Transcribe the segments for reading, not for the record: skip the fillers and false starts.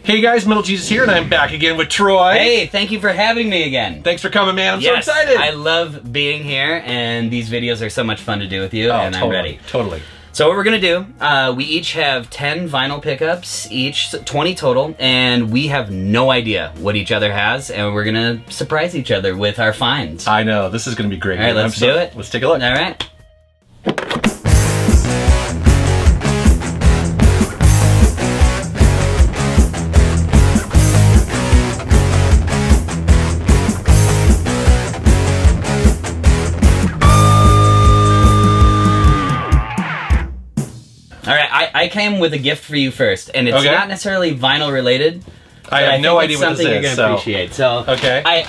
Hey guys, Metal Jesus here, and I'm back again with Troy. Hey, thank you for having me again. Thanks for coming, man. I'm so Yes, excited. I love being here, and these videos are so much fun to do with you, and totally, I'm ready. Totally. So what we're gonna do, we each have 10 vinyl pickups, each 20 total, and we have no idea what each other has, and we're gonna surprise each other with our finds. I know, this is gonna be great. All right, let's do it. Let's take a look. All right. I came with a gift for you first, and it's not necessarily vinyl related. I have no idea what this is. Something you're gonna appreciate. So,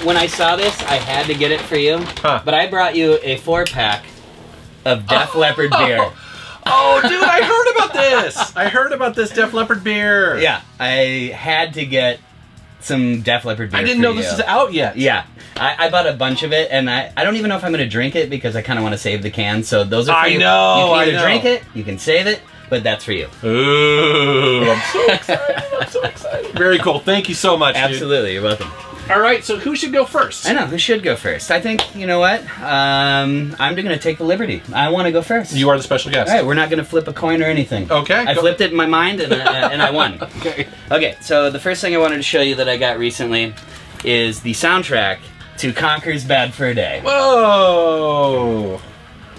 when I saw this, I had to get it for you. But I brought you a 4-pack of Def Leppard beer. Oh, dude, I heard about this. I heard about this Def Leppard beer. Yeah, I had to get some Def Leppard beer. I didn't know this is out yet. Yeah, I bought a bunch of it, and I don't even know if I'm gonna drink it because I kind of want to save the can. So those are for you. You can either drink it, you can save it. But that's for you. Ooh, I'm so excited. I'm so excited. Very cool. Thank you so much, Absolutely, you're welcome. All right, so who should go first? I know, who should go first? I think, you know what? I'm going to take the liberty. I want to go first. You are the special guest. All right, we're not going to flip a coin or anything. Okay. I flipped it in my mind, and I won. Okay. Okay, so the first thing I wanted to show you that I got recently is the soundtrack to Conker's Bad for a Day. Whoa.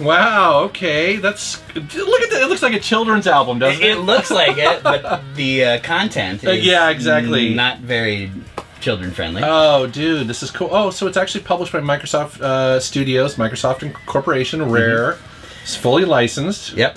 Wow, okay, that's... Look at that, it looks like a children's album, doesn't it? It looks like it, but the content is yeah, exactly. Not very children-friendly. Oh, dude, this is cool. Oh, so it's actually published by Microsoft Studios, Microsoft Corporation, Rare. It's fully licensed. Yep.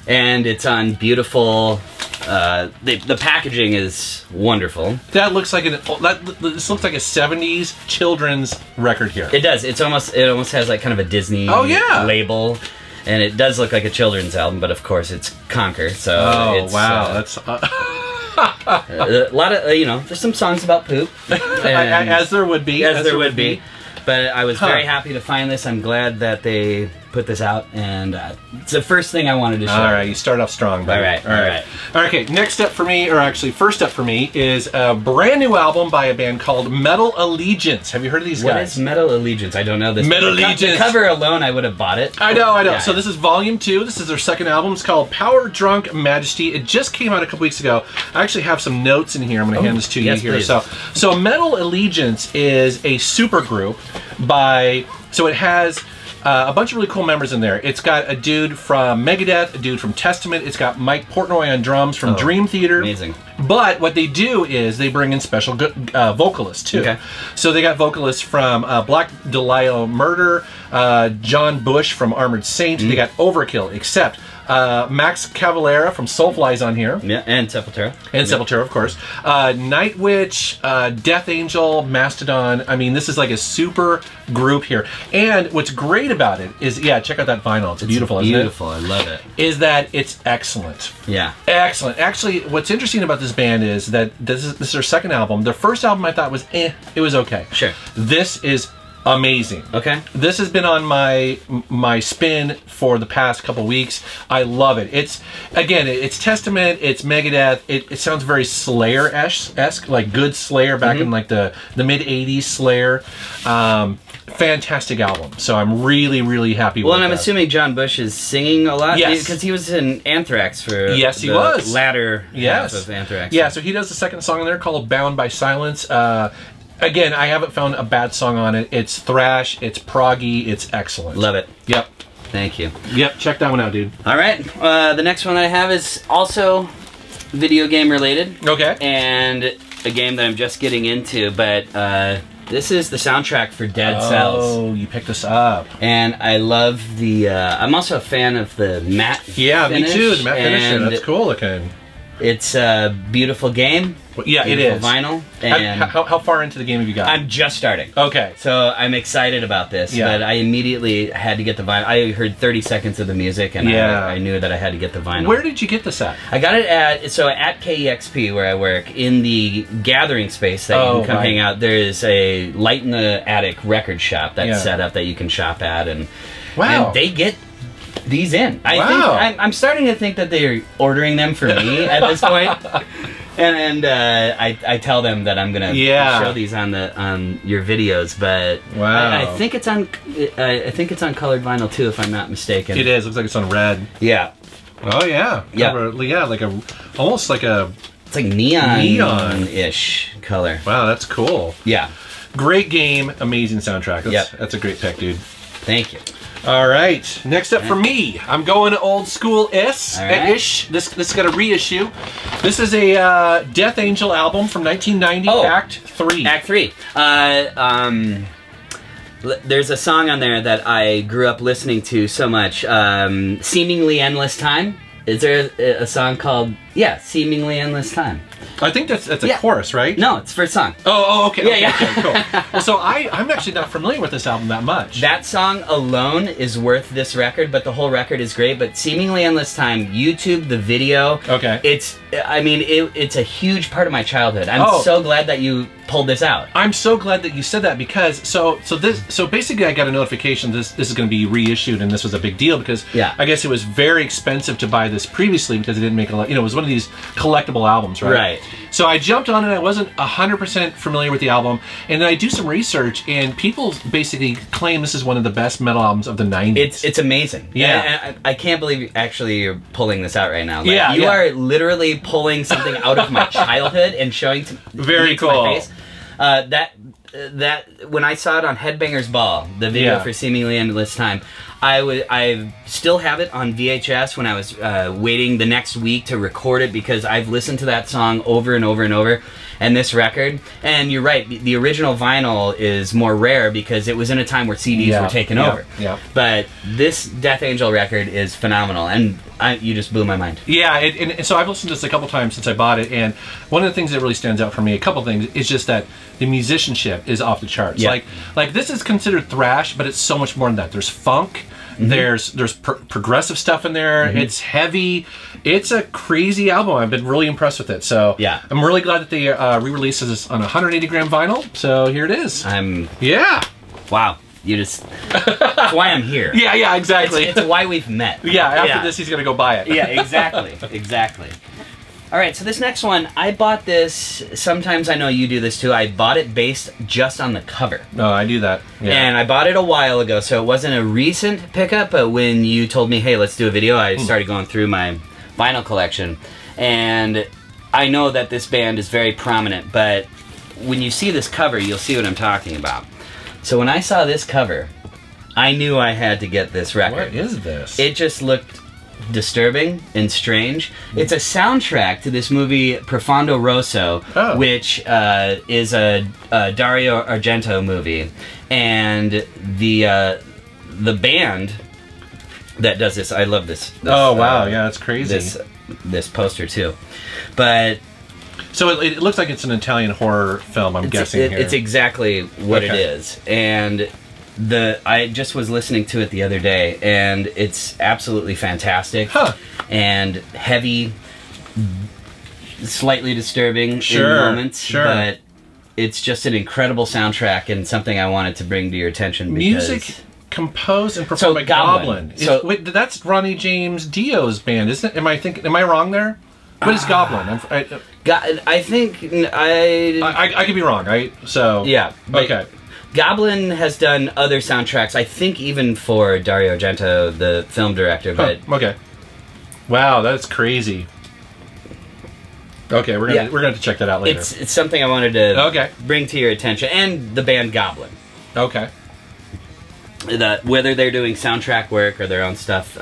And it's on beautiful... the packaging is wonderful. That looks like this looks like a 70s children's record here. It does. It almost has like kind of a Disney label, and it does look like a children's album, but of course it's Conker. So it's, wow, that's a lot of there's some songs about poop, as there would be, as there would be. But I was very happy to find this. I'm glad that they put this out, and it's the first thing I wanted to show. All right, you start off strong, buddy. All right. Okay, next step for me, or actually first step for me, is a brand new album by a band called Metal Allegiance. Have you heard of these guys? What is Metal Allegiance? I don't know this. Metal Allegiance. The cover alone, I would have bought it. I know. Yeah. So this is Volume 2. This is their second album. It's called Power Drunk Majesty. It just came out a couple weeks ago. I actually have some notes in here. I'm going to hand this to you here. Please. So Metal Allegiance is a super group by... So it has... a bunch of really cool members in there. It's got a dude from Megadeth, a dude from Testament. It's got Mike Portnoy on drums from Dream Theater. Amazing. But what they do is they bring in special vocalists too. Okay. So they got vocalists from Black Dahlia Murder, John Bush from Armored Saint. They got Overkill, except Max Cavalera from Soulfly's on here. Yeah, and Sepultura. And Sepultura, of course. Night Witch, Death Angel, Mastodon. I mean, this is like a super group here. And what's great about it is, check out that vinyl. It's beautiful, isn't it? Beautiful, I love it. Is that it's excellent. Yeah. Excellent. Actually, what's interesting about this band is that this is their second album. Their first album I thought was it was okay. Sure. This is amazing. Okay. This has been on my spin for the past couple weeks. I love it. It's Testament, it's Megadeth. It sounds very Slayer-esque, like good Slayer back in like the mid-80s Slayer. Fantastic album. So I'm really, really happy with it. Well, and I'm assuming John Bush is singing a lot? Yes. Because he was in Anthrax for he was. latter half of Anthrax. Yeah, so he does the second song in there called Bound by Silence. Again, I haven't found a bad song on it. It's thrash, it's proggy, it's excellent. Love it. Yep. Thank you. Yep, check that one out, dude. All right, the next one that I have is also video game related. Okay. And a game that I'm just getting into, but this is the soundtrack for Dead Cells. Oh, you picked this up. And I love the, I'm also a fan of the matte finish. Me too, the matte finish. That's cool looking. It's a beautiful game. Yeah, it is. Vinyl. And how far into the game have you got? I'm just starting. Okay. So I'm excited about this, but I immediately had to get the vinyl. I heard 30 seconds of the music, and I knew that I had to get the vinyl. Where did you get this at? I got it at KEXP, where I work, in the gathering space that you can come hang out. There is a Light in the Attic record shop that's set up that you can shop at, and they get these in. I think I'm starting to think that they're ordering them for me at this point. And I tell them that I'm gonna show these on your videos, but I think it's on colored vinyl too, if I'm not mistaken. It is. Looks like it's on red. Yeah. Oh yeah. Yeah. Yeah, like almost like a. It's like neon-ish color. Wow, that's cool. Yeah. Great game, amazing soundtrack. That's a great pick, dude. Thank you. All right, next up for me, I'm going old school-ish. This got a reissue. This is a Death Angel album from 1990, Act 3. Act 3. There's a song on there that I grew up listening to so much, Seemingly Endless Time. Is there a song called, Seemingly Endless Time? I think that's a chorus, right? No, it's first song. Oh, okay. Okay, cool. Well, so I'm actually not familiar with this album that much. That song alone is worth this record, but the whole record is great. But Seemingly Endless Time, YouTube, the video. Okay. It's a huge part of my childhood. I'm so glad that you pulled this out. I'm so glad that you said that because so basically I got a notification this is going to be reissued, and this was a big deal because I guess it was very expensive to buy this previously because it didn't make a lot. You know, it was one of these collectible albums, right? Right. So I jumped on it. I wasn't 100% familiar with the album, and then I do some research, and people basically claim this is one of the best metal albums of the 90s. It's amazing. Yeah, and I can't believe actually you're pulling this out right now. Like, you are literally pulling something out of my childhood and showing to me to my face. That when I saw it on Headbangers Ball, the video for Seemingly Endless Time, I still have it on VHS when I was waiting the next week to record it because I've listened to that song over and over and over, and this record. And you're right, the original vinyl is more rare because it was in a time where CDs were taken over. Yeah. But this Death Angel record is phenomenal, and you just blew my mind. Yeah, and so I've listened to this a couple times since I bought it, and one of the things that really stands out for me, a couple things, is just that the musicianship is off the charts. Yeah. Like this is considered thrash, but it's so much more than that. There's funk. There's progressive stuff in there. It's heavy. It's a crazy album. I've been really impressed with it. So I'm really glad that they re-released this on 180 gram vinyl. So here it is. Wow. You just... That's why I'm here. Yeah, exactly. It's why we've met. After this, he's going to go buy it. Yeah, exactly. Exactly. All right, so this next one, I bought this, sometimes I know you do this too, I bought it based just on the cover. Oh, I do that. Yeah. And I bought it a while ago, so it wasn't a recent pickup, but when you told me, hey, let's do a video, I started going through my vinyl collection. And I know that this band is very prominent, but when you see this cover, you'll see what I'm talking about. So when I saw this cover, I knew I had to get this record. What is this? It just looked disturbing and strange. It's a soundtrack to this movie Profondo Rosso, which is a Dario Argento movie, and the band that does this, I love this. Oh wow, yeah, that's crazy. This poster too, but. So it looks like it's an Italian horror film, I'm guessing here. It's exactly what it is, and I just was listening to it the other day, and it's absolutely fantastic and heavy, slightly disturbing in moments, but it's just an incredible soundtrack and something I wanted to bring to your attention. Because music composed and performed by Goblin. Wait, that's Ronnie James Dio's band, isn't it? Am I wrong there? What is Goblin? I think I could be wrong, right? So yeah, okay. Goblin has done other soundtracks, I think even for Dario Argento, the film director, but... okay. Wow, that's crazy. Okay, we're gonna have to check that out later. It's something I wanted to bring to your attention, and the band Goblin. Okay. Whether they're doing soundtrack work or their own stuff,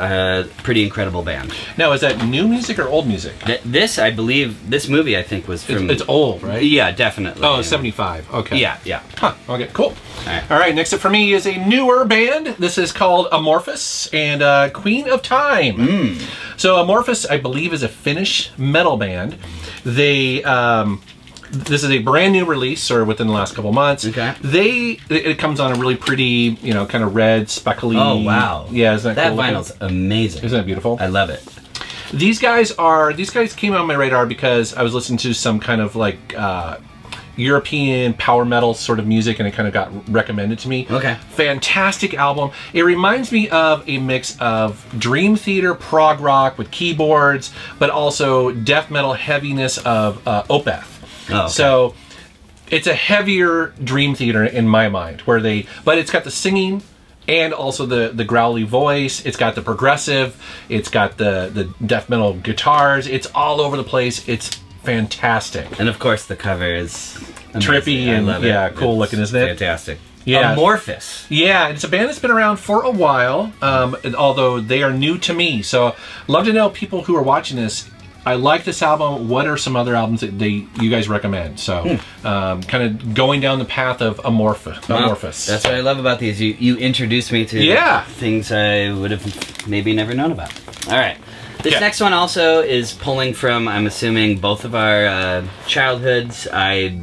pretty incredible band. Now, is that new music or old music? This, I believe, this movie I think was from... It's old, right? Yeah, definitely. Oh, 75. Okay. Yeah. Huh, okay, cool. All right, next up for me is a newer band. This is called Amorphis and Queen of Time. So Amorphis, I believe, is a Finnish metal band. They... this is a brand new release, or within the last couple months. Okay. It comes on a really pretty, kind of red, speckly. Oh wow! Yeah, isn't that cool? That vinyl's amazing. Isn't that beautiful? I love it. These guys came on my radar because I was listening to some kind of like European power metal sort of music, and it kind of got recommended to me. Okay. Fantastic album. It reminds me of a mix of Dream Theater prog rock with keyboards, but also death metal heaviness of Opeth. Oh, okay. So it's a heavier Dream Theater in my mind, but it's got the singing and also the growly voice. It's got the progressive. It's got the death metal guitars. It's all over the place. It's fantastic. And of course the cover is amazing. Trippy and yeah, cool looking, isn't it? Fantastic. Yeah. Amorphis. Yeah, it's a band that's been around for a while, although they are new to me. So love to know, people who are watching this, I like this album. What are some other albums that you guys recommend? So kind of going down the path of Amorphis. Well, that's what I love about these. You introduced me to things I would have maybe never known about. All right. This next one also is pulling from, I'm assuming, both of our childhoods. I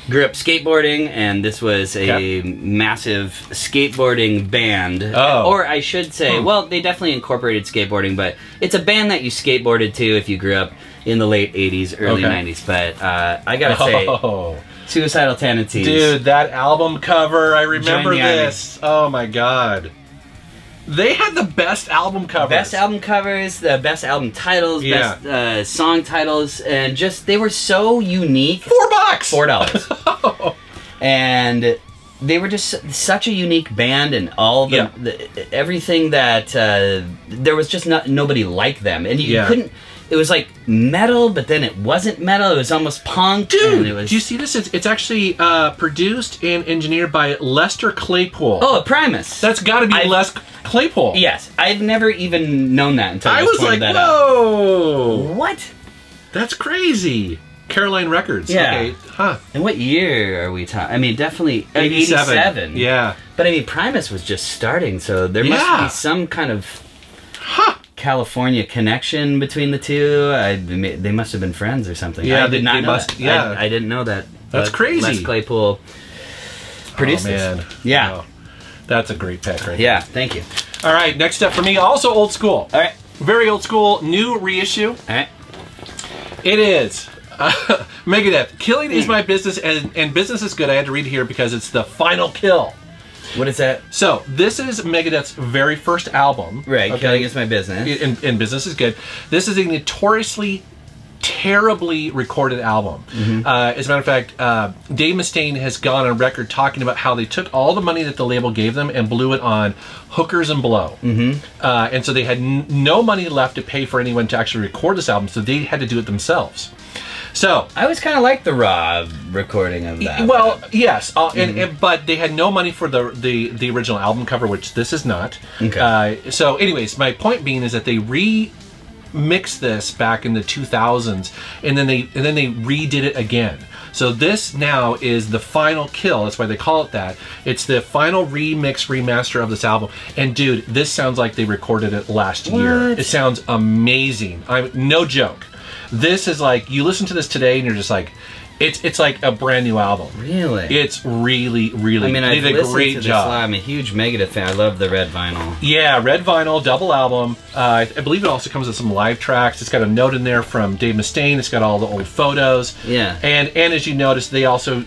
grew up skateboarding, and this was a massive skateboarding band. Oh. Or I should say, well, they definitely incorporated skateboarding, but it's a band that you skateboarded to if you grew up in the late 80s, early 90s. But I gotta say, Suicidal Tendencies. Dude, that album cover, I remember this. Oh my god. They had the best album covers. Best album covers, the best album titles, best song titles, and just, they were so unique. $4! $4. And they were just such a unique band, and all everything that, there was just nobody like them. And you couldn't, it was like metal, but then it wasn't metal. It was almost punk. Dude, it was, do you see this? It's actually produced and engineered by Lester Claypool. Oh, Primus. That's got to be Les Claypool. Yes, I've never even known that until I was like, whoa! What? That's crazy. Caroline Records. Yeah. Okay. Huh. And what year are we talking? I mean, definitely 87. Yeah. But I mean, Primus was just starting, so there must be some kind of California connection between the two. They must have been friends or something. Yeah, I did not know that. Yeah. I didn't know that. That's crazy. Les Claypool produced this. Oh, man. Yeah. Oh, that's a great pick right Yeah, thank you. All right, next up for me, also old school. All right. Very old school, new reissue. All right. It is Megadeth. Killing is my business, and business is good. I had to read it here because it's the final kill. What is that? So, this is Megadeth's very first album. Right, okay. Killing is my business. And business is good. This is a notoriously terribly recorded album. As a matter of fact, Dave Mustaine has gone on record talking about how they took all the money that the label gave them and blew it on hookers and blow. And so they had no money left to pay for anyone to actually record this album, so they had to do it themselves. So I always kind of like the raw recording of that. Well, yes, but they had no money for the original album cover, which this is not. Okay. So, anyways, my point being is that they remixed this back in the 2000s, and then they redid it again. So this now is the final kill. That's why they call it that. It's the final remaster of this album. And dude, this sounds like they recorded it last year. It sounds amazing. No joke. This is like, you listen to this today and you're just like, it's like a brand new album. Really? It's really, really. I mean, they did a great job. I'm a huge Megadeth fan. I love the red vinyl. Yeah, red vinyl, double album. I believe it also comes with some live tracks. It's got a note in there from Dave Mustaine. It's got all the old photos. Yeah. And as you notice, they also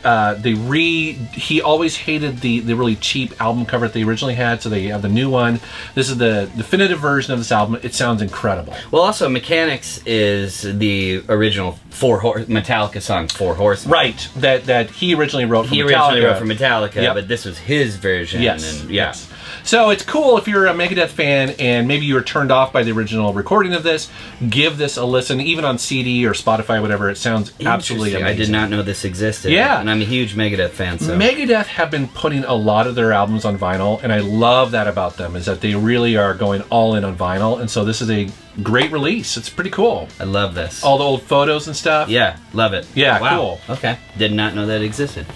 he always hated the really cheap album cover that they originally had, so they have the new one. This is the definitive version of this album. It sounds incredible. Well, also Mechanics is the original Metallica song 4 Horsemen. Right, that he originally wrote for Metallica. He originally wrote for Metallica, but this was his version. Yes, and, yes. So it's cool if you're a Megadeth fan and maybe you were turned off by the original recording of this, give this a listen, even on CD or Spotify, whatever. It sounds absolutely amazing. I did not know this existed. Yeah. And I'm a huge Megadeth fan. So Megadeth have been putting a lot of their albums on vinyl, and I love that about them, is that they really are going all in on vinyl, and so this is a great release. It's pretty cool. I love this. All the old photos and stuff. Yeah, love it. Yeah, cool. Okay. Did not know that existed.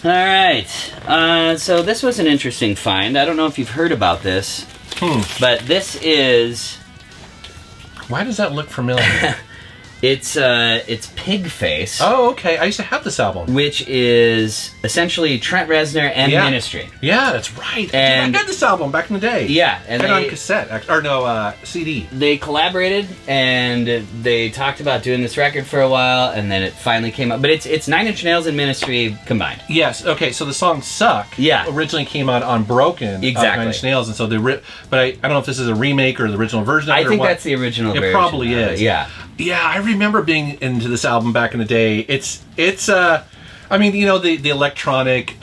All right. So this was an interesting find. I don't know if you've heard about this, but this is... Why does that look familiar? It's Pigface. Oh, okay. I used to have this album. Which is essentially Trent Reznor and Ministry. Yeah, that's right. And I had this album back in the day. Yeah. And on cassette. Or no, CD. They collaborated, and they talked about doing this record for a while, and then it finally came out. But it's 9 Inch Nails and Ministry combined. Yes. Okay, so the song Suck originally came out on Broken. Exactly. 9 Inch Nails, and so but I don't know if this is a remake or the original version of it. I think that's the original version. It probably is. Yeah. Yeah, I remember being into this album back in the day. I mean, you know, the electronic,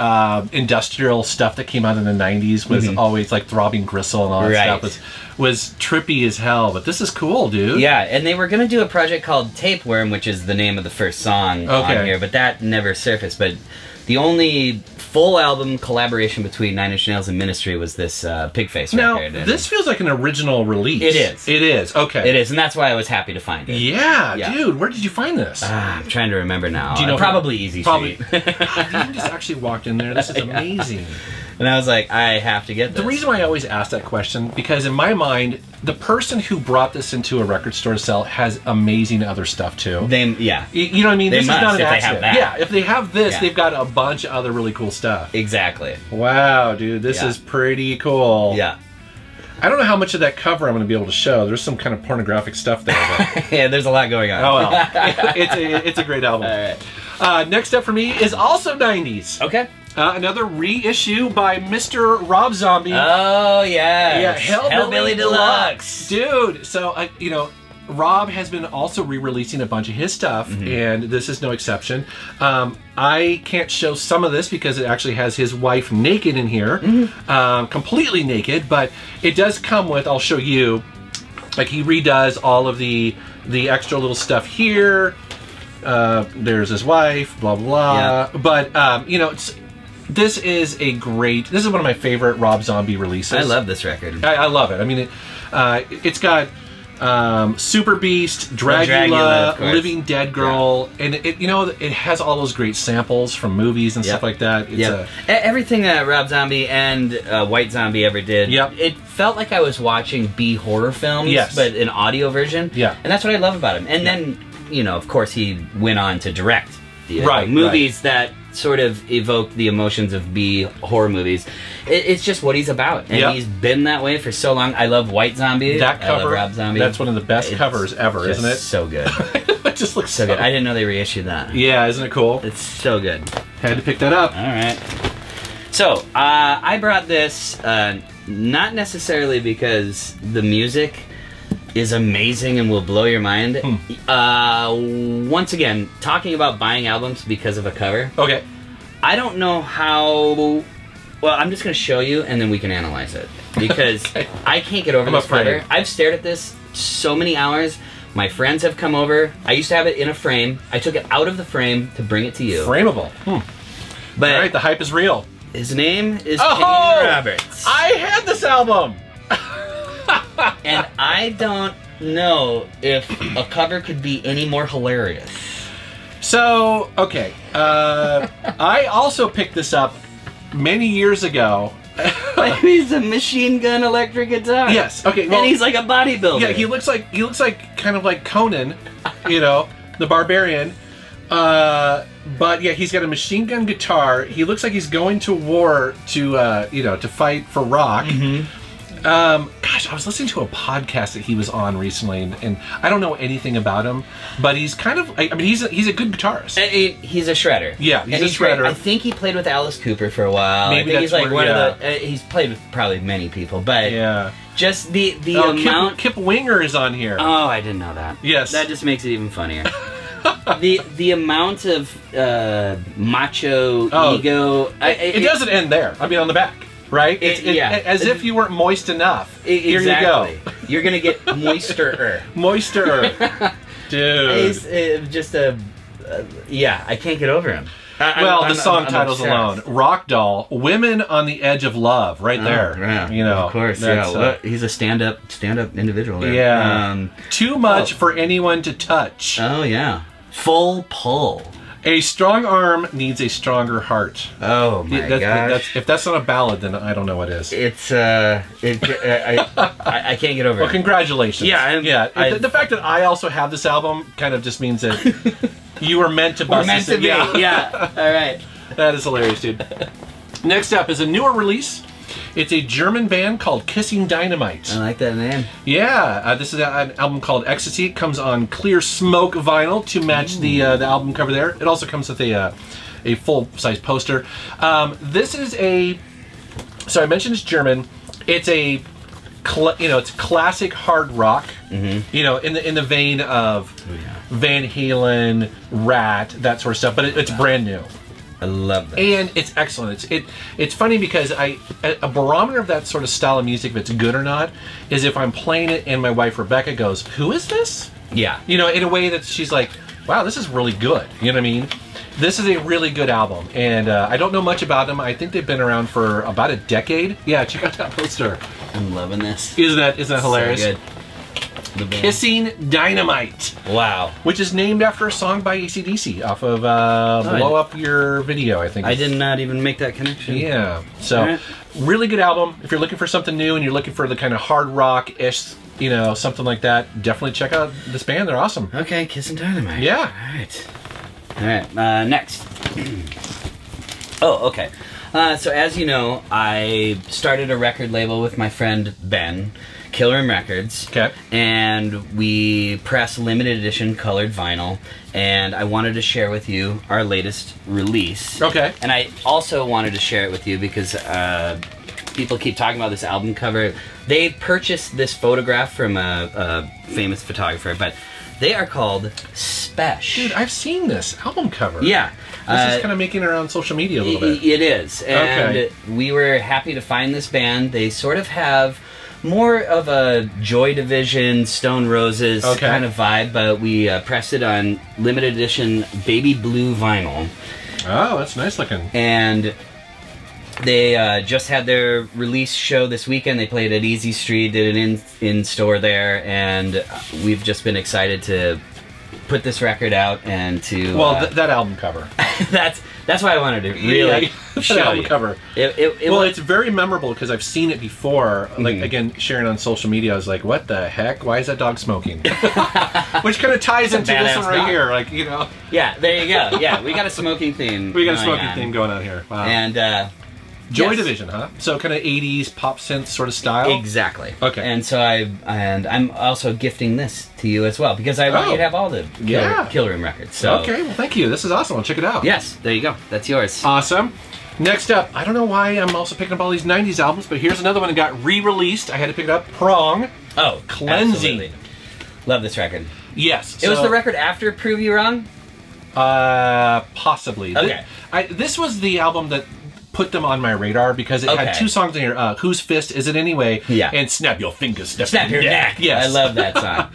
industrial stuff that came out in the 90s was always like Throbbing Gristle and all that stuff was trippy as hell, but this is cool, dude. Yeah, and they were going to do a project called Tapeworm, which is the name of the first song on here, but that never surfaced. But the only full album collaboration between 9 Inch Nails and Ministry was this Pigface record. Now, this feels like an original release. It is. It is, okay. It is, and that's why I was happy to find it. Yeah, dude, where did you find this? I'm trying to remember now. Do you know probably Easy Street. You just actually walked in there. This is amazing. And I was like, I have to get this. The reason why I always ask that question, because in my mind, the person who brought this into a record store to sell has amazing other stuff too. You know what I mean? This is not an accident. They have that. Yeah, if they have this, they've got a bunch of other really cool stuff. Exactly. Wow, dude, this is pretty cool. Yeah. I don't know how much of that cover I'm going to be able to show. There's some kind of pornographic stuff there. But... yeah, there's a lot going on. Oh well, it's a great album. All right. Next up for me is also 90s. Okay. Another reissue by Mr. Rob Zombie. Oh, yeah. Hellbilly Deluxe. Dude, so, you know, Rob has been also re-releasing a bunch of his stuff, and this is no exception. I can't show some of this because it actually has his wife naked in here, completely naked, but it does come with, I'll show you, like he redoes all of the extra little stuff here. There's his wife, blah, blah, blah. But, you know, this is one of my favorite Rob Zombie releases. I love this record. I love it. I mean, it's got Super Beast, Dragula, Living Dead Girl, and it has all those great samples from movies and stuff like that. Everything that Rob Zombie and White Zombie ever did, it felt like I was watching B horror films, but an audio version. Yeah, and that's what I love about him. And then, you know, of course, he went on to direct movies that sort of evoke the emotions of B horror movies. It's just what he's about, and he's been that way for so long. I love White Zombie. That cover, I love Rob Zombie. That's one of the best covers ever, isn't it? So good. It just looks so good. I didn't know they reissued that. Yeah, isn't it cool? It's so good. Had to pick that up. All right. So I brought this not necessarily because the music is amazing and will blow your mind. Once again, talking about buying albums because of a cover. Okay. I don't know how... Well, I'm just going to show you and then we can analyze it. Because I can't get over this cover. I've stared at this so many hours. My friends have come over. I used to have it in a frame. I took it out of the frame to bring it to you. Frameable. But all right, the hype is real. His name is Kane Roberts. I had this album! And I don't know if a cover could be any more hilarious. So, okay. I also picked this up many years ago. He's a machine gun electric guitar. Yes. Okay. Well, and he's like a bodybuilder. Yeah, he looks like kind of like Conan, you know, the barbarian. But yeah, he's got a machine gun guitar. He looks like he's going to war to you know, to fight for rock. Gosh, I was listening to a podcast that he was on recently, and I don't know anything about him, but he's kind of, I mean, he's a good guitarist. He's a shredder. Yeah, he's a shredder. Great. I think he played with Alice Cooper for a while. Maybe I think he's like one of the. He's played with probably many people, but just the amount. Kip Winger is on here. Oh, I didn't know that. Yes, that just makes it even funnier. the amount of macho ego. It doesn't end there. I mean, on the back. Right? As if you weren't moist enough. Here you go. You're going to get moisterer. Moisterer. Dude. He's just a... yeah, I can't get over him. The song titles alone. Rock Doll, Women on the Edge of Love, right there. Yeah, you know, of course. He's a stand-up individual there. Yeah. Too much for anyone to touch. Oh, yeah. Full pull. A strong arm needs a stronger heart. Oh my gosh! If that's not a ballad, then I don't know what is. It's I can't get over it. Well, congratulations. Yeah, the fact that I also have this album kind of just means that you were meant to bust this. Yeah. All right. That is hilarious, dude. Next up is a newer release. It's a German band called Kissin Dynamite. I like that name. Yeah, this is an album called Ecstasy. It comes on clear smoke vinyl to match the album cover there. It also comes with a full-size poster. This is a... So I mentioned it's German. It's a... it's classic hard rock. You know, in the vein of Van Halen, Rat, that sort of stuff. But it's brand new. I love that. And it's excellent. It's funny because a barometer of that sort of style of music, if it's good or not, is if I'm playing it and my wife Rebecca goes, "Who is this?" Yeah. You know, in a way that she's like, "Wow, this is really good." You know what I mean? This is a really good album, and I don't know much about them. I think they've been around for about a decade. Yeah, check out that poster. I'm loving this. Isn't that hilarious? So good. Kissin Dynamite. Wow. Which is named after a song by AC/DC off of Blow Up Your Video, I think. I did not even make that connection. Yeah. So, really good album. If you're looking for something new and you're looking for the kind of hard rock-ish, you know, something like that, definitely check out this band. They're awesome. Okay, Kissin Dynamite. Yeah. All right, next. Oh, okay. So as you know, I started a record label with my friend Ben, Killer M Records. Okay. And we press limited edition colored vinyl, and I wanted to share with you our latest release. Okay. And I also wanted to share it with you because people keep talking about this album cover. They purchased this photograph from a famous photographer, but they are called Spesh. Dude, I've seen this album cover. Yeah. This is kind of making it around social media a little bit. It is. And we were happy to find this band. They sort of have more of a Joy Division, Stone Roses kind of vibe, but we pressed it on limited edition baby blue vinyl. Oh, that's nice looking. And they just had their release show this weekend. They played at Easy Street, did it in store there, and we've just been excited to put this record out and to... Well, that album cover. That's why I wanted to really show album you. Cover. It's very memorable because I've seen it before. Like, again, sharing on social media, I was like, what the heck? Why is that dog smoking? Which kind of ties into this one right here. Like, you know. Yeah, there you go. Yeah, we got a smoking theme. We got a smoking theme going on here. Wow. And... Joy Division, huh? So kind of 80s pop synth sort of style? Exactly. Okay. And so I'm also gifting this to you as well because I want you to have all the Killer M records. So. Okay, well thank you. This is awesome. I'll check it out. Yes, there you go. That's yours. Awesome. Next up, I don't know why I'm also picking up all these 90s albums, but here's another one that got re-released. I had to pick it up. Prong. Oh, Cleansing. Absolutely. Love this record. Yes. It was the record after Prove You Wrong? Possibly. Okay. This was the album that put them on my radar because it had two songs in here. Whose Fist Is It Anyway? Yeah. And Snap Your Fingers, Snap Your Neck. Yes. I love that song.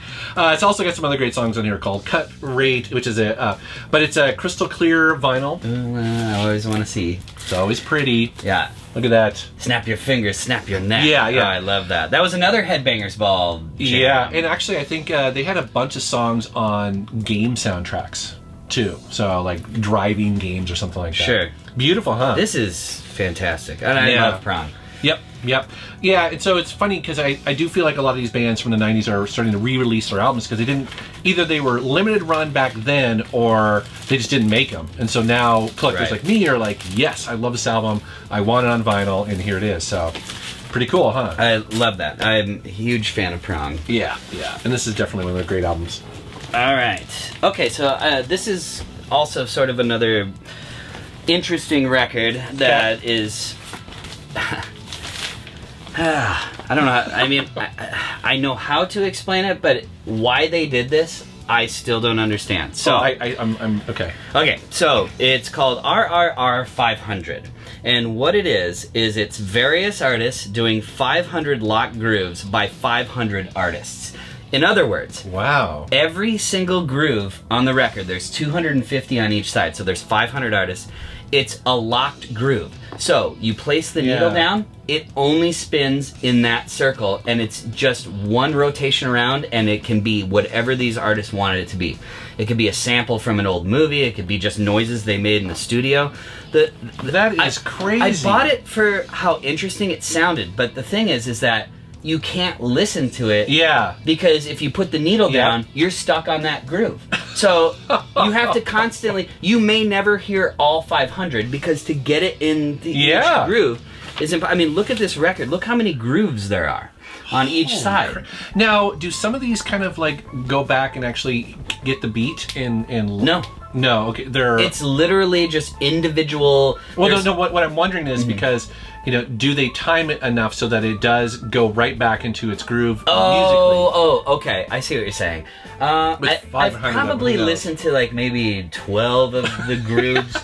It's also got some other great songs on here called Cut Rate, which is but it's a crystal clear vinyl. I always want to see. It's always pretty. Yeah. Look at that. Snap your fingers, snap your neck. Yeah. Oh, I love that. That was another Headbangers Ball jam. Yeah, and actually I think they had a bunch of songs on game soundtracks too. So like driving games or something like that. Sure. Beautiful, huh? This is fantastic. And I love Prong. Yep. Yeah, and so it's funny because I do feel like a lot of these bands from the 90s are starting to re-release their albums because either they were limited run back then or they just didn't make them. And so now collectors like me are like, yes, I love this album. I want it on vinyl, and here it is. So pretty cool, huh? I love that. I'm a huge fan of Prong. Yeah. And this is definitely one of their great albums. All right. Okay, so this is also sort of another interesting record that is... I don't know. I mean, I know how to explain it, but why they did this, I still don't understand. So I'm okay. Okay, so it's called RRR 500, and what it is it's various artists doing 500 lock grooves by 500 artists. In other words, wow, every single groove on the record, there's 250 on each side, so there's 500 artists. it's a locked groove. So you place the needle down, it only spins in that circle, and it's just one rotation around, and it can be whatever these artists wanted it to be. It could be a sample from an old movie, it could be just noises they made in the studio. That is crazy. I bought it for how interesting it sounded, but the thing is that you can't listen to it. Yeah. Because if you put the needle down, you're stuck on that groove. So you have to constantly, you may never hear all 500 because to get it in the each groove is I mean, look at this record. Look how many grooves there are on each side. Now, do some of these kind of like go back and actually get the beat in No. No, okay. It's literally just individual. Well, no, what I'm wondering is because, you know, do they time it enough so that it does go right back into its groove musically? Oh, okay. I see what you're saying. I've probably listened to like maybe 12 of the grooves.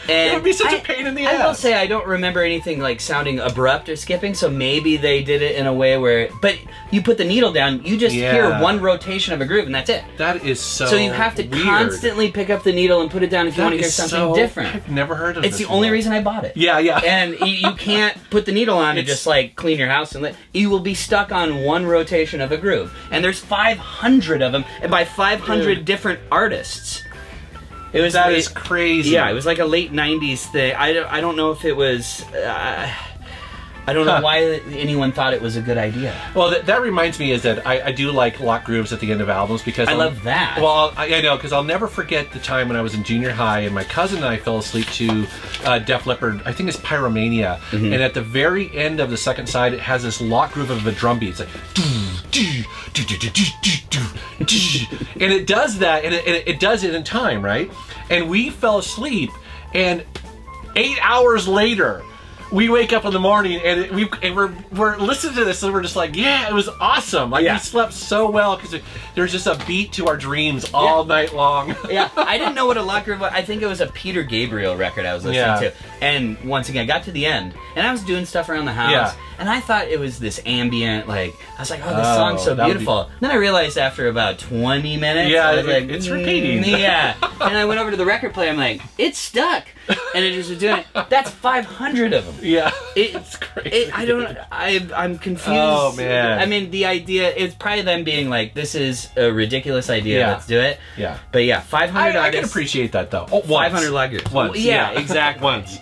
And it would be such a pain in the ass. I will say I don't remember anything like sounding abrupt or skipping, so maybe they did it in a way where... But you put the needle down, you just hear one rotation of a groove, and that's it. That is so So you have to constantly pick up the needle and put it down if you want to hear something different. I've never heard of it. It's the only reason I bought it. Yeah, yeah. And you can't put the needle on and just like clean your house and you will be stuck on one rotation of a groove. And there's 500 of them, and by 500 different artists. That is crazy. Yeah, it was like a late 90s thing. I don't know if it was... I don't know why anyone thought it was a good idea. Well, that reminds me is that I do like lock grooves at the end of albums because... I love that. Well, I know, because I'll never forget the time when I was in junior high and my cousin and I fell asleep to Def Leppard, I think it's Pyromania, and at the very end of the second side, it has this lock groove of a drum beat. It's like... and it does that, and it does it in time, right? And we fell asleep, and 8 hours later, we wake up in the morning and we're listening to this and we're just like, yeah, it was awesome. Like we slept so well because there's just a beat to our dreams all night long. Yeah, I didn't know what a lock groove was. I think it was a Peter Gabriel record I was listening to. And once again, I got to the end and I was doing stuff around the house and I thought it was this ambient, like, I was like, oh, this song's so beautiful. Then I realized after about 20 minutes, I was like, it's repeating. Yeah. And I went over to the record player, I'm like, it's stuck. And it just was doing it. That's 500 of them. Yeah, it's crazy. I'm confused. Oh, man. I mean, the idea, it's probably them being like, this is a ridiculous idea, let's do it. Yeah. But yeah, 500 artists. I can appreciate that, though. Oh, 500 loggers. Once. Yeah, exactly. Once.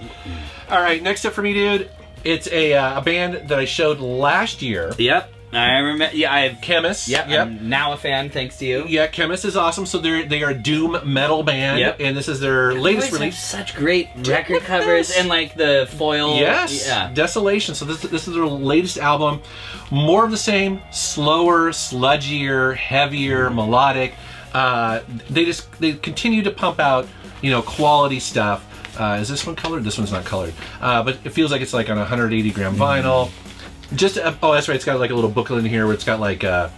All right, next up for me, dude, it's a band that I showed last year. Yep. I remember. Yeah, I have Khemmis. Yep. I'm now a fan, thanks to you. Yeah, Khemmis is awesome. So they are a doom metal band, and this is their latest release. Such great record covers and like the foil. Yes. Yeah. Desolation. So this is their latest album. More of the same. Slower, sludgier, heavier, melodic. They continue to pump out, you know, quality stuff. Is this one colored? This one's not colored. But it feels like it's like on 180 gram vinyl. Just oh, that's right. It's got like a little booklet in here where it's got like they're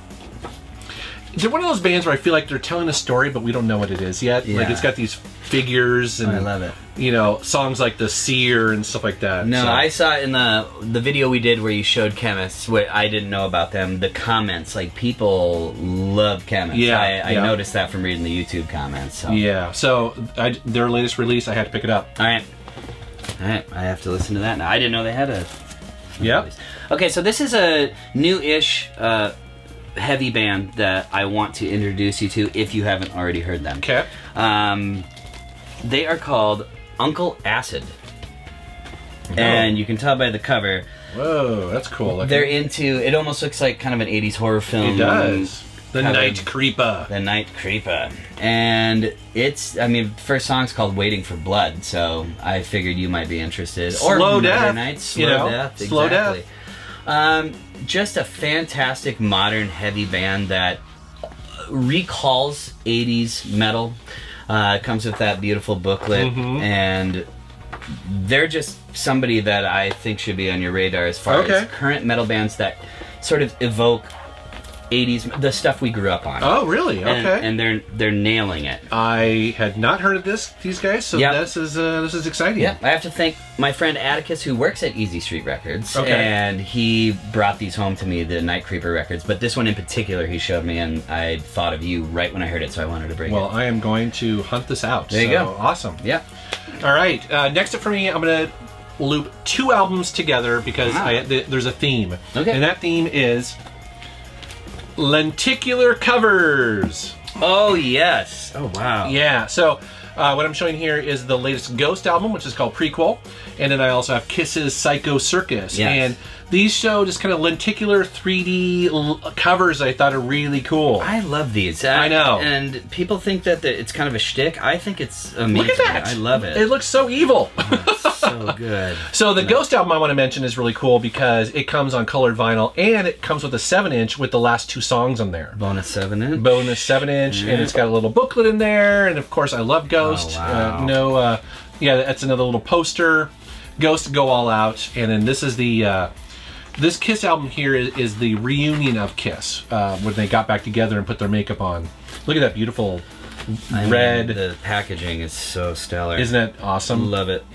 one of those bands where I feel like they're telling a story, but we don't know what it is yet. Like it's got these figures and I love it. You know, songs like The Seer and stuff like that. No, I saw it in the video we did where you showed Khemmis. What I didn't know about them, the comments, like people love Khemmis. Yeah, I noticed that from reading the YouTube comments. So. Yeah, so their latest release, I had to pick it up. All right, I have to listen to that now. I didn't know they had a. Yep. Okay, so this is a new-ish heavy band that I want to introduce you to if you haven't already heard them. Okay. They are called Uncle Acid. And you can tell by the cover. Whoa, that's cool. They're into, it almost looks like kind of an 80s horror film. It does. The Night Creeper. The Night Creeper. And it's, I mean, first song's called Waiting for Blood, so I figured you might be interested. Slow Death. Slow Death, exactly. Slow Death. Just a fantastic modern heavy band that recalls 80s metal. Comes with that beautiful booklet, and they're just somebody that I think should be on your radar as far as current metal bands that sort of evoke 80s, the stuff we grew up on. Oh, really? Okay. And they're nailing it. I had not heard of these guys, so this is exciting. Yeah, I have to thank my friend Atticus, who works at Easy Street Records, and he brought these home to me, the Night Creeper records. But this one in particular, he showed me, and I thought of you right when I heard it, so I wanted to bring it. Well, I am going to hunt this out. There you go. Awesome. Yeah. All right, next up for me, I'm going to loop 2 albums together because there's a theme. Okay. And that theme is lenticular covers. Oh, yes. Oh, wow. Yeah, so what I'm showing here is the latest Ghost album, which is called Prequelle. And then I also have Kiss's Psycho Circus. Yes. And these show just kind of lenticular 3D covers I thought are really cool. I love these. I know. And people think that it's kind of a shtick. I think it's amazing. Look at that. I love it. It looks so evil. Oh, it's so good. So the Ghost album I want to mention is really cool because it comes on colored vinyl and it comes with a 7-inch with the last 2 songs on there. Bonus 7-inch? Bonus 7-inch, and it's got a little booklet in there, and of course I love Ghost. Oh, wow. Yeah, that's another little poster. Ghost Go All Out, and then this is the this Kiss album here is the reunion of Kiss when they got back together and put their makeup on. Look at that beautiful red. The packaging is so stellar. Isn't it awesome? Love it.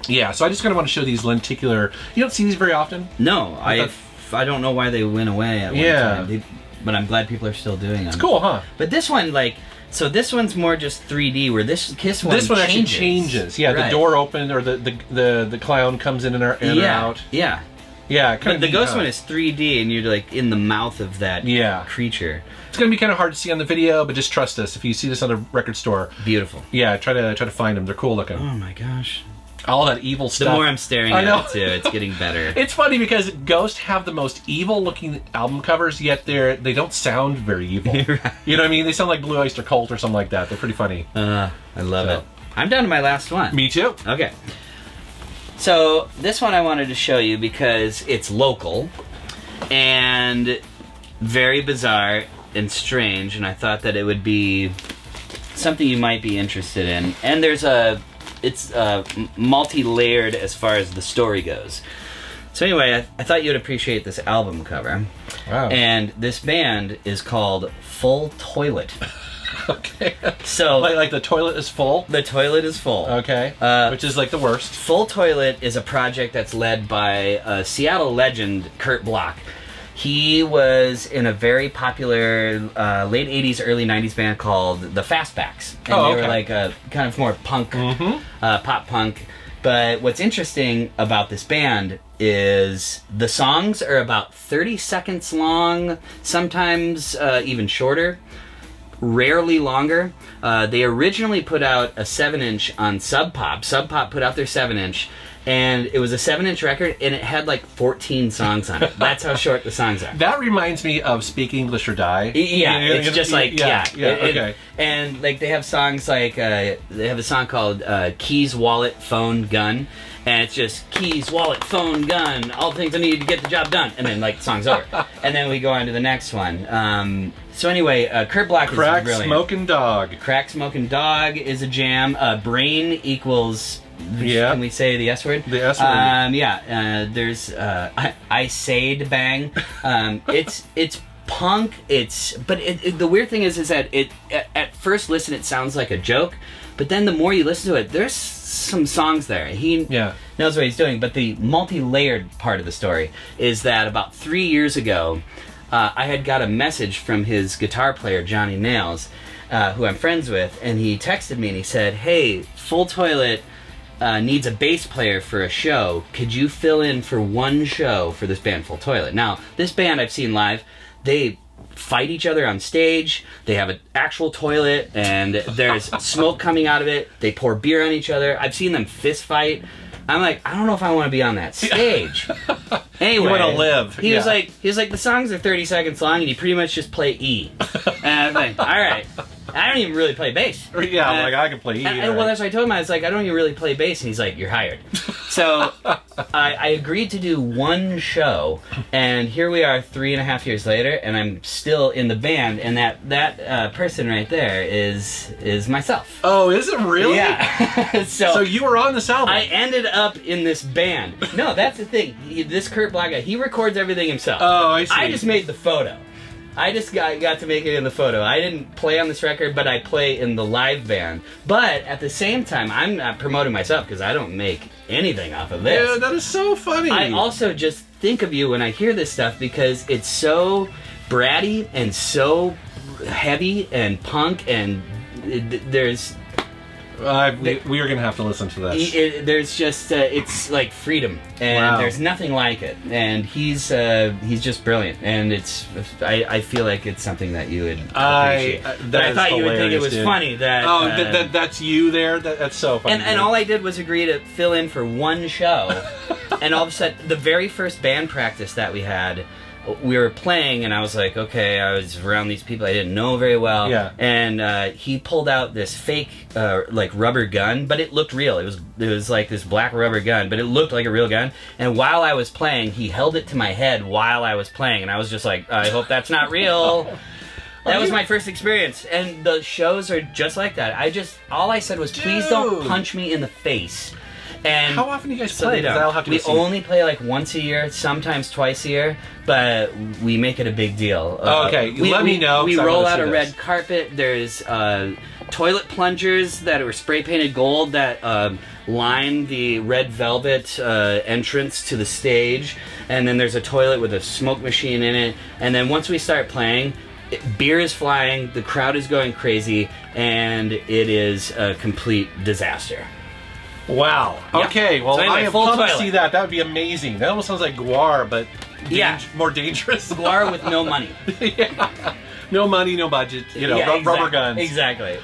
Yeah, so I just kind of want to show these lenticular. You don't see these very often. No, I don't know why they went away at one time. But I'm glad people are still doing them. It's cool, huh? But this one, so this one's more just 3D, where this Kiss one actually changes. Yeah, right. The door opens, or the clown comes in and out. Yeah. Yeah, but the Ghost one is 3D, and you're like in the mouth of that creature. It's gonna be kind of hard to see on the video, but just trust us. If you see this on a record store, beautiful. Yeah, try to find them. They're cool looking. Oh my gosh. All that evil stuff. The more I'm staring at it too, it's getting better. It's funny because Ghost have the most evil looking album covers, yet they don't sound very evil. Right. You know what I mean? They sound like Blue Oyster Cult or something like that. They're pretty funny. I love it. I'm down to my last one. Me too. Okay. So this one I wanted to show you because it's local and very bizarre and strange, and I thought that it would be something you might be interested in. And it's multi-layered as far as the story goes. So anyway, I thought you would appreciate this album cover. Wow. And this band is called Full Toilet. Okay. So like the toilet is full? The toilet is full. Okay. Which is like the worst. Full Toilet is a project that's led by a Seattle legend, Kurt Bloch. He was in a very popular late 80s, early 90s band called the Fastbacks. And they were like a kind of more punk, pop punk. But what's interesting about this band is the songs are about 30 seconds long, sometimes even shorter, rarely longer. They originally put out a 7-inch on Sub Pop. Sub Pop put out their 7-inch. And it was a 7-inch record, and it had like 14 songs on it. That's how short the songs are. That reminds me of Speak English or Die. Yeah, it's just like, okay. And like they have songs like, they have a song called Keys, Wallet, Phone, Gun. And it's just keys, wallet, phone, gun, all the things I need to get the job done. And then like the song's over. And then we go on to the next one. So anyway, Kurt Bloch is brilliant. Crack Smoking Dog. Crack Smoking Dog is a jam. Brain equals... Can we say the S word? The S word. There's I Said Bang. It's punk. But the weird thing is that at first listen it sounds like a joke, but then the more you listen to it, there's some songs there. He knows what he's doing. But the multi-layered part of the story is that about 3 years ago, I had got a message from his guitar player Johnny Nails, who I'm friends with, and he texted me and he said, "Hey, Full Toilet needs a bass player for a show. Could you fill in for one show for this band, Full Toilet?" Now, this band I've seen live, they fight each other on stage. They have an actual toilet, and there's smoke coming out of it. They pour beer on each other. I've seen them fist fight. I'm like, I don't know if I want to be on that stage. Anyway, you want to live. He was like, the songs are 30 seconds long, and you pretty much just play E. And I'm like, all right. I don't even really play bass. Yeah, I'm like, I can play E. Well, that's what I told him. I was like, I don't even really play bass. And he's like, you're hired. So I agreed to do one show, and here we are 3.5 years later, and I'm still in the band, and that person right there is myself. Oh, is it really? Yeah. So you were on this album. I ended up in this band. No, that's the thing. This Kurt Bloch guy, he records everything himself. Oh, I see. I just made the photo. I just got to make it in the photo. I didn't play on this record, but I play in the live band. But at the same time, I'm not promoting myself because I don't make anything off of this. Yeah, that is so funny. I also just think of you when I hear this stuff because it's so bratty and so heavy and punk, and there's We are gonna have to listen to this. There's just it's like freedom, and there's nothing like it. And he's just brilliant, and I feel like it's something that you would appreciate. But I thought you would think it was funny that that's you there. That's so funny. And all I did was agree to fill in for one show, and all of a sudden, the very first band practice that we had, we were playing, and I was like, okay, I was around these people I didn't know very well, and he pulled out this fake, like, rubber gun, but it looked real. It was like this black rubber gun, but it looked like a real gun, and while I was playing, he held it to my head while I was playing, and I was just like, I hope that's not real. That was my first experience, and the shows are just like that. All I said was, please don't punch me in the face. And how often do you guys play? We only play like once a year, sometimes twice a year, but we make it a big deal. Okay, let me know. We roll out a red carpet. There's toilet plungers that are spray painted gold that line the red velvet entrance to the stage, and then there's a toilet with a smoke machine in it. And then once we start playing, beer is flying, the crowd is going crazy, and it is a complete disaster. Wow. Okay, well, so anyway, I have come to see that. That would be amazing. That almost sounds like Guar, but more dangerous. Guar with no money. No money, no budget. You know, rubber guns. Exactly.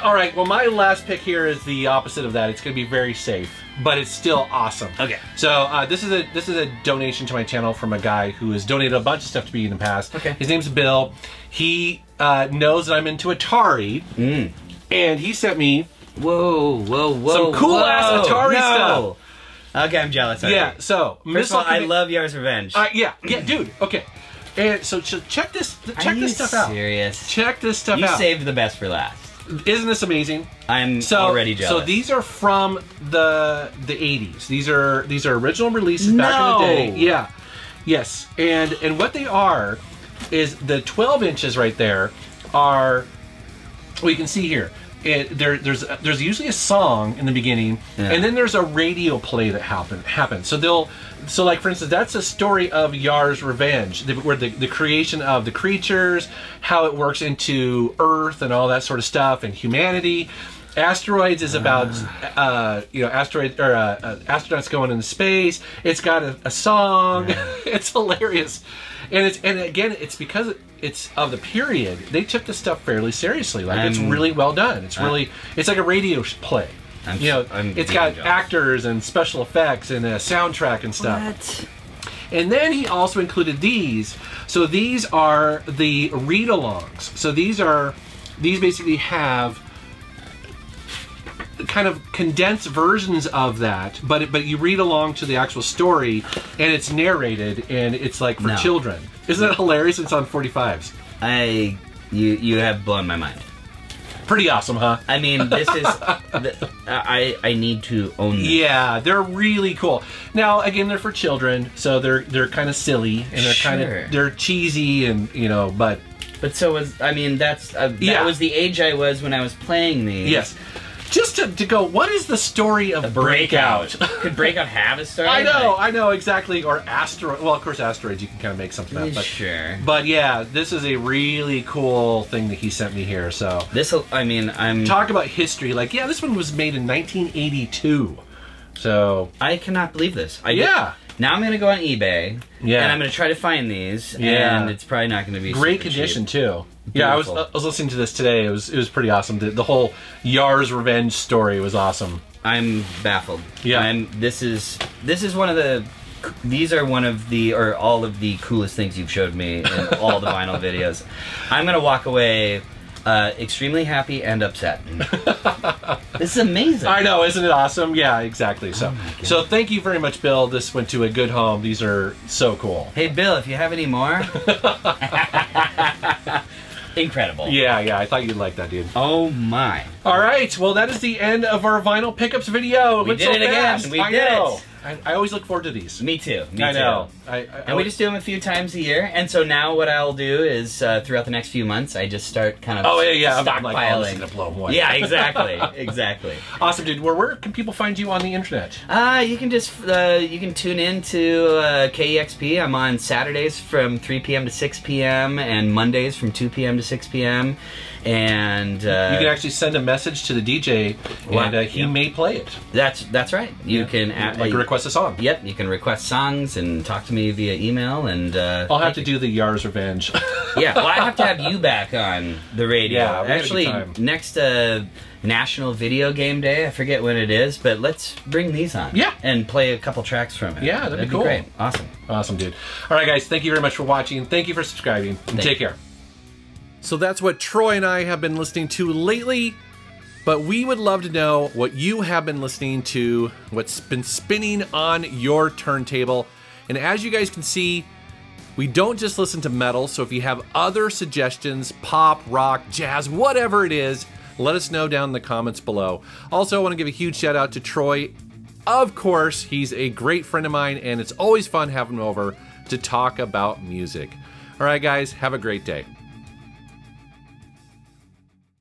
All right, well, my last pick here is the opposite of that. It's going to be very safe, but it's still awesome. Okay. So this is a donation to my channel from a guy who has donated a bunch of stuff to me in the past. Okay. His name's Bill. He knows that I'm into Atari, and he sent me some cool ass Atari stuff. Okay, I'm jealous. Yeah. So first of all, I love YARS Revenge. Yeah, dude. Okay. And so check this stuff out. Serious? Check this stuff out. You saved the best for last. Isn't this amazing? I'm already jealous. So these are from the 80s. These are original releases back in the day. Yeah. Yes. And what they are is the 12 inches right there are, well, you can see here. There's usually a song in the beginning, and then there's a radio play that happens. So like for instance, that's a story of YARS Revenge, where the creation of the creatures, how it works into Earth and all that sort of stuff, and humanity. Asteroids is about astronauts going into space. It's got a song. It's hilarious, and again it's because it's of the period. They took this stuff fairly seriously. Like it's really well done. It's like a radio play. It's got actors and special effects and a soundtrack and stuff. What? And then he also included these. So these are the read-alongs. So these basically have kind of condensed versions of that, but you read along to the actual story, and it's narrated, and it's like for children. Isn't that hilarious? It's on 45s. You have blown my mind. Pretty awesome, huh? I mean, this is I need to own this. Yeah, they're really cool. Now, again, they're for children, so they're kind of silly and they're cheesy, and but so was that was the age I was when I was playing these. Yes. Just to go, what is the story of Breakout? Could Breakout have a story? I know, exactly. Or Asteroid. Well, of course, Asteroids, you can kind of make something up. But, sure. But yeah, this is a really cool thing that he sent me here. So I'm... Talk about history. Like, yeah, this one was made in 1982. So... I cannot believe this. Now I'm going to go on eBay, and I'm going to try to find these, and it's probably not going to be great condition, too. Yeah, I was listening to this today. It was pretty awesome. The whole YARS Revenge story was awesome. I'm baffled. Yeah, this is one of the. These are one of the all of the coolest things you've showed me in all the vinyl videos. I'm gonna walk away extremely happy and upset. This is amazing. I know, isn't it awesome? Yeah, exactly. So thank you very much, Bill. This went to a good home. These are so cool. Hey, Bill, if you have any more. Incredible. Yeah, I thought you'd like that, dude. Oh my. All right, well, that is the end of our vinyl pickups video. We did it again. We did it. I always look forward to these. Me too. I know. And we just do them a few times a year. And so now what I'll do is throughout the next few months, I just start kind of stockpiling. I'm like, oh, this is gonna blow them away. Yeah, exactly. Exactly. Awesome, dude. Where can people find you on the internet? You can just you can tune in to KEXP. I'm on Saturdays from 3 p.m. to 6 p.m. and Mondays from 2 p.m. to 6 p.m. And you can actually send a message message to the DJ, and he may play it. That's right. You can request a song. Yep, you can request songs and talk to me via email, and I'll have to do the YARS Revenge. Yeah, well, I have to have you back on the radio. Yeah, actually, next National Video Game Day, I forget when it is, but let's bring these on. Yeah, and play a couple tracks from it. Yeah, that'd be cool. Great. Awesome, dude. All right, guys, thank you very much for watching. Thank you for subscribing, and take care. So that's what Troy and I have been listening to lately. But we would love to know what you have been listening to, what's been spinning on your turntable. And as you guys can see, we don't just listen to metal, so if you have other suggestions, pop, rock, jazz, whatever it is, let us know down in the comments below. Also, I want to give a huge shout out to Troy. Of course, he's a great friend of mine, and it's always fun having him over to talk about music. All right, guys, have a great day.